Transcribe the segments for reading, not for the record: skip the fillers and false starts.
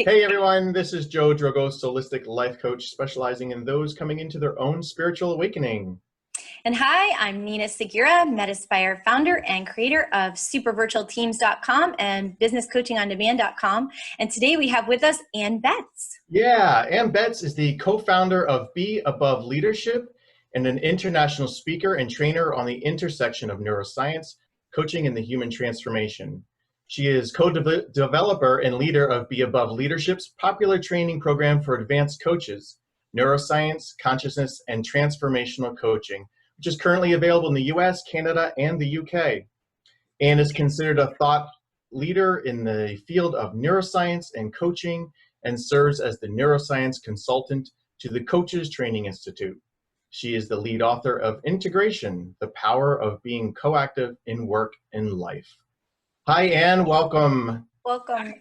Hey everyone, this is Joe Drogo, Solistic Life Coach, specializing in those coming into their own spiritual awakening. And hi, I'm Nina Segura, Metaspire founder and creator of supervirtualteams.com and businesscoachingondemand.com. And today we have with us Ann Betz. Yeah, Ann Betz is the co-founder of Be Above Leadership and an international speaker and trainer on the intersection of neuroscience, coaching, and the human transformation. She is co-developer and leader of Be Above Leadership's popular training program for advanced coaches, neuroscience, consciousness, and transformational coaching, which is currently available in the US, Canada, and the UK. Ann is considered a thought leader in the field of neuroscience and coaching and serves as the neuroscience consultant to the Coaches Training Institute. She is the lead author of Integration, the Power of Being Coactive in Work and Life. Hi, Ann. Welcome. Welcome.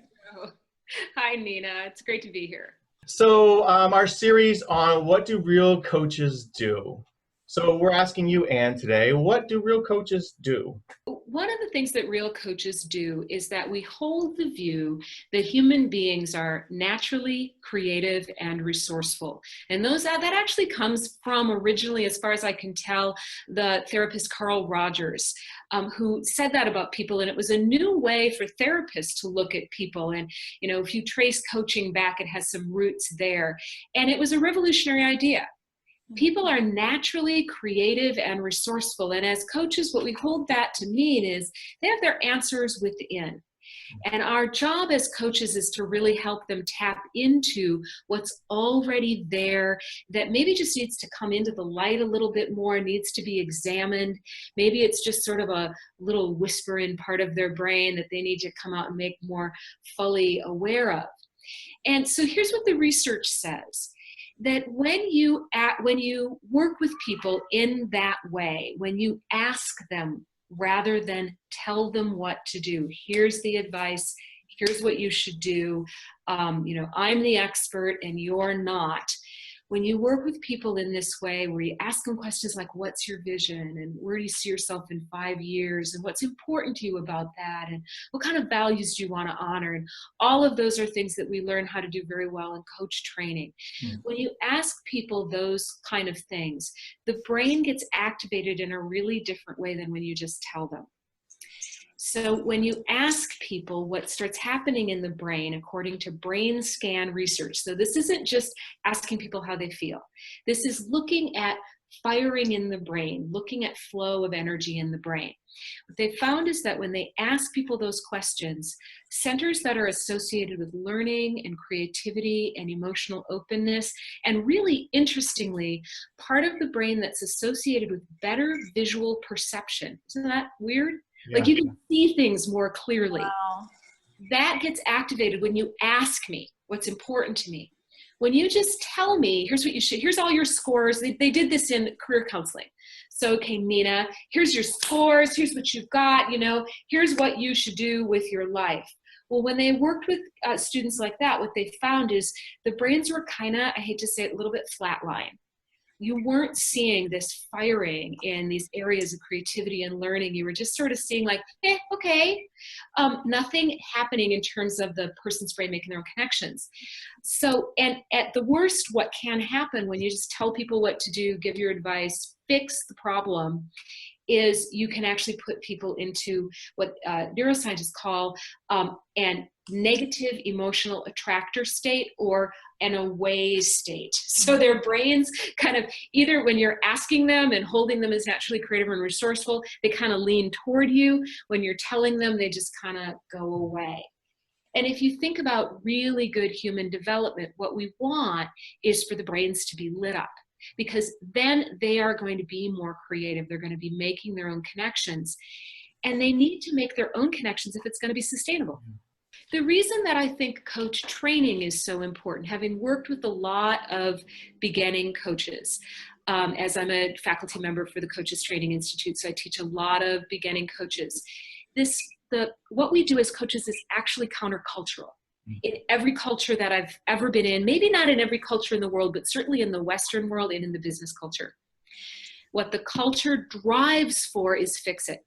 Hi, Nina. It's great to be here. So our series on what do real coaches do? So we're asking you, Ann, today, what do real coaches do? One of the things that real coaches do is that we hold the view that human beings are naturally creative and resourceful. And that actually comes from originally, as far as I can tell, the therapist Carl Rogers, who said that about people. And it was a new way for therapists to look at people. And, if you trace coaching back, it has some roots there. And it was a revolutionary idea. People are naturally creative and resourceful. And as coaches, what we hold that to mean is they have their answers within. And our job as coaches is to really help them tap into what's already there that maybe just needs to come into the light a little bit more, needs to be examined. Maybe it's just sort of a little whisper in part of their brain that they need to come out and make more fully aware of. And so here's what the research says. That when you work with people in that way, when you ask them rather than tell them what to do, here's the advice, here's what you should do, I'm the expert and you're not. When you work with people in this way, where you ask them questions like, what's your vision? And where do you see yourself in 5 years? And what's important to you about that? And what kind of values do you want to honor? And all of those are things that we learn how to do very well in coach training. When you ask people those kind of things, the brain gets activated in a really different way than when you just tell them. So when you ask people, what starts happening in the brain, according to brain scan research, so this isn't just asking people how they feel. This is looking at firing in the brain, looking at flow of energy in the brain. What they found is that when they ask people those questions, centers that are associated with learning and creativity and emotional openness, and really interestingly, part of the brain that's associated with better visual perception. Isn't that weird? Yeah. Like you can see things more clearly. Wow. That gets activated when you ask me what's important to me. When you just tell me, here's all your scores. They did this in career counseling. So, okay, Nina, here's your scores. Here's what you've got, here's what you should do with your life. Well, when they worked with students like that, what they found is the brains were kind of, I hate to say it, a little bit flatline. You weren't seeing this firing in these areas of creativity and learning. You were just sort of seeing like, okay, nothing happening in terms of the person's brain making their own connections. So, and at the worst, what can happen when you just tell people what to do, give your advice, fix the problem, is you can actually put people into what neuroscientists call an negative emotional attractor state or an away state. So their brains kind of, either when you're asking them and holding them as naturally creative and resourceful, they kind of lean toward you. When you're telling them, they just kind of go away. And if you think about really good human development, what we want is for the brains to be lit up, because then they are going to be more creative. They're going to be making their own connections, and they need to make their own connections if it's going to be sustainable. The reason that I think coach training is so important, having worked with a lot of beginning coaches, as I'm a faculty member for the Coaches Training Institute, so I teach a lot of beginning coaches. What we do as coaches is actually countercultural. In every culture that I've ever been in, maybe not in every culture in the world, but certainly in the Western world and in the business culture. What the culture drives for is fix it.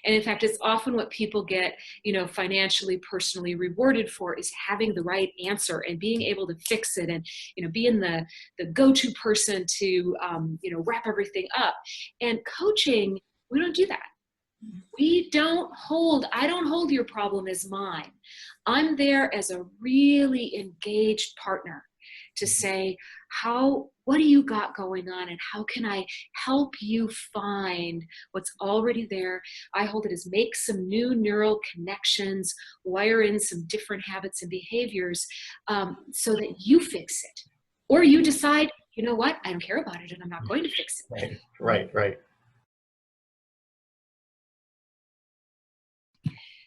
And in fact, it's often what people get, financially, personally rewarded for, is having the right answer and being able to fix it and, being the go-to person to, wrap everything up. And coaching, we don't do that. I don't hold your problem as mine. I'm there as a really engaged partner to say, what do you got going on, and how can I help you find what's already there? I hold it as make some new neural connections, wire in some different habits and behaviors, so that you fix it. Or you decide, you know what, I don't care about it and I'm not going to fix it. Right.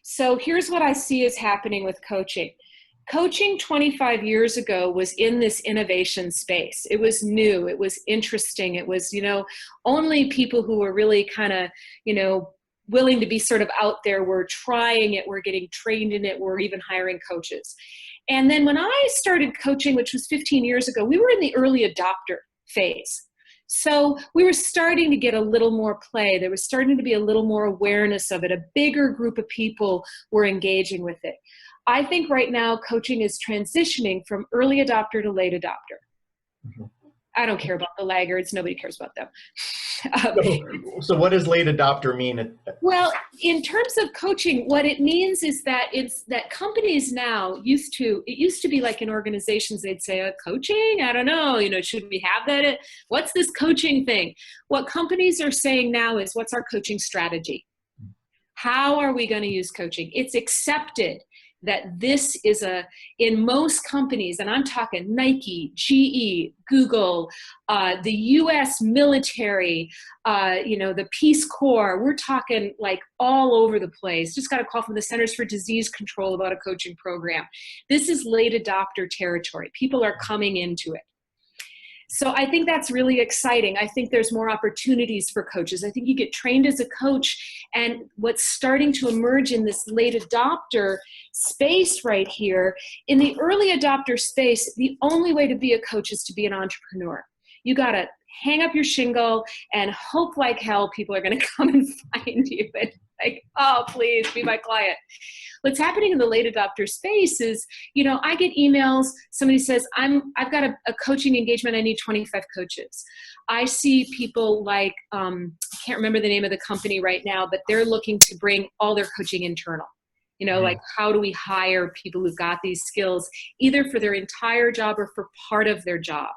So here's what I see is happening with coaching. Coaching 25 years ago was in this innovation space. It was new. It was interesting. It was, only people who were really kind of, willing to be sort of out there were trying it, were getting trained in it, were even hiring coaches. And then when I started coaching, which was 15 years ago, we were in the early adopter phase. So we were starting to get a little more play. There was starting to be a little more awareness of it. A bigger group of people were engaging with it. I think right now coaching is transitioning from early adopter to late adopter. Mm-hmm. I don't care about the laggards. Nobody cares about them. So what does late adopter mean? Well, in terms of coaching, what it means is that companies now it used to be like in organizations, they'd say, coaching? I don't know, should we have that? What's this coaching thing? What companies are saying now is, what's our coaching strategy? How are we going to use coaching? It's accepted that this is in most companies, and I'm talking Nike, GE, Google, the US military, the Peace Corps, we're talking like all over the place. Just got a call from the Centers for Disease Control about a coaching program. This is late adopter territory. People are coming into it. So I think that's really exciting. I think there's more opportunities for coaches. I think you get trained as a coach, and what's starting to emerge in this late adopter space right here, in the early adopter space, the only way to be a coach is to be an entrepreneur. You got to hang up your shingle and hope like hell people are going to come and find you and like, oh, please be my client. What's happening in the late adopter space is, I get emails, somebody says, I've got a coaching engagement, I need 25 coaches. I see people like, I can't remember the name of the company right now, but they're looking to bring all their coaching internal. Like, how do we hire people who've got these skills, either for their entire job or for part of their job?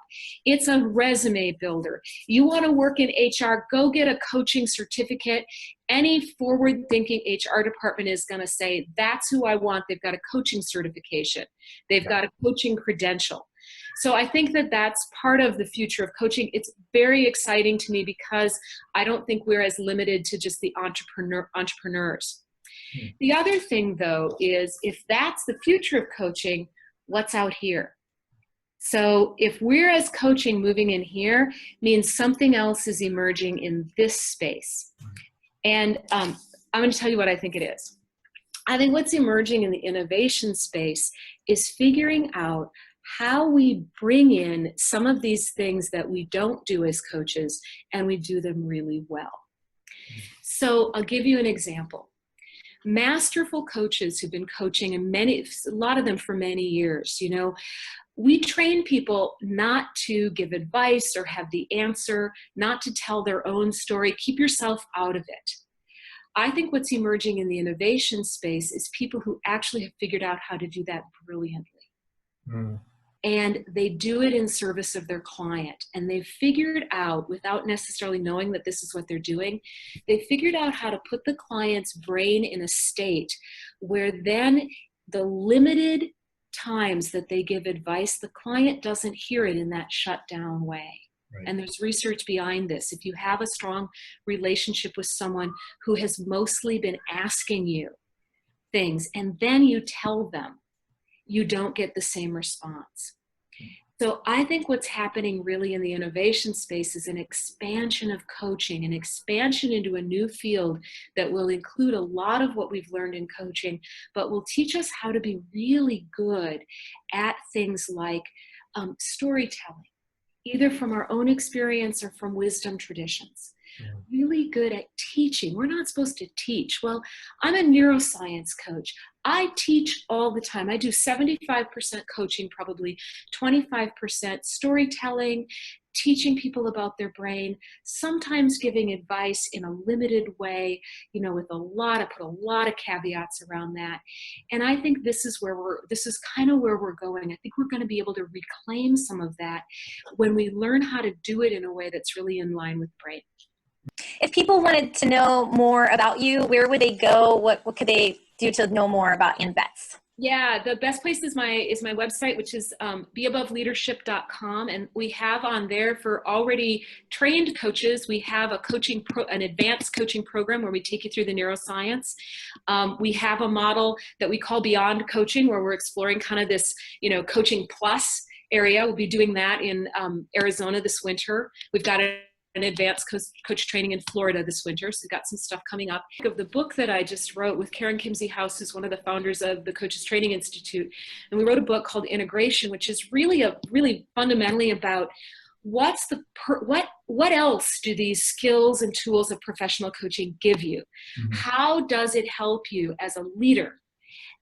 It's a resume builder. You want to work in HR, go get a coaching certificate. Any forward-thinking HR department is going to say, that's who I want. They've got a coaching certification. They've got a coaching credential. So I think that that's part of the future of coaching. It's very exciting to me because I don't think we're as limited to just the entrepreneurs. The other thing, though, is if that's the future of coaching, what's out here? So if we're as coaching moving in here, means something else is emerging in this space. And I'm going to tell you what I think it is. I think what's emerging in the innovation space is figuring out how we bring in some of these things that we don't do as coaches, and we do them really well. So I'll give you an example. Masterful coaches who've been coaching, and a lot of them for many years, we train people not to give advice or have the answer, not to tell their own story. Keep yourself out of it. I think what's emerging in the innovation space is people who actually have figured out how to do that brilliantly. And they do it in service of their client. And they've figured out, without necessarily knowing that this is what they're doing, they figured out how to put the client's brain in a state where then the limited times that they give advice, the client doesn't hear it in that shut down way. Right. And there's research behind this. If you have a strong relationship with someone who has mostly been asking you things, and then you tell them, you don't get the same response. So I think what's happening really in the innovation space is an expansion of coaching, an expansion into a new field that will include a lot of what we've learned in coaching, but will teach us how to be really good at things like storytelling, either from our own experience or from wisdom traditions. really good at teaching. We're not supposed to teach. Well, I'm a neuroscience coach. I teach all the time. I do 75% coaching, probably 25% storytelling, teaching people about their brain, sometimes giving advice in a limited way, with put a lot of caveats around that. And I think this is kind of where we're going. I think we're going to be able to reclaim some of that when we learn how to do it in a way that's really in line with brain. If people wanted to know more about you, where would they go? What could they do to know more about Ann Betz? Yeah, the best place is my website, which is beaboveleadership.com. And we have on there, for already trained coaches, we have an advanced coaching program where we take you through the neuroscience. We have a model that we call Beyond Coaching, where we're exploring kind of this, coaching plus area. We'll be doing that in Arizona this winter. We've got an advanced coach training in Florida this winter. So we've got some stuff coming up. Of the book that I just wrote with Karen Kimsey-House, who's one of the founders of the Coaches Training Institute. And we wrote a book called Integration, which is really fundamentally about what else do these skills and tools of professional coaching give you? Mm-hmm. How does it help you as a leader,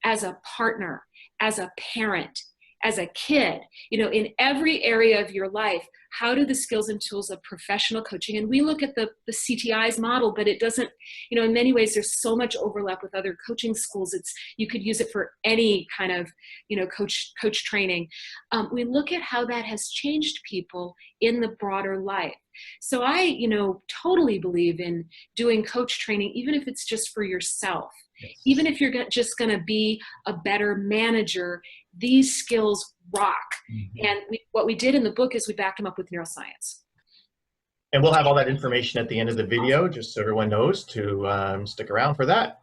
as a partner, as a parent, as a kid, in every area of your life? How do the skills and tools of professional coaching, and we look at the CTI's model, but it doesn't, in many ways, there's so much overlap with other coaching schools. You could use it for any kind of, coach training. We look at how that has changed people in the broader life. So I, totally believe in doing coach training, even if it's just for yourself. Yes. Even if you're just going to be a better manager, these skills rock. Mm-hmm. And what we did in the book is we backed them up with neuroscience. And we'll have all that information at the end of the video, just so everyone knows to stick around for that.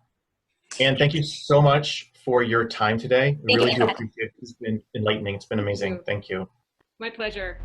And thank you so much for your time today. I really do appreciate it. It's been enlightening. It's been amazing. Thank you. My pleasure.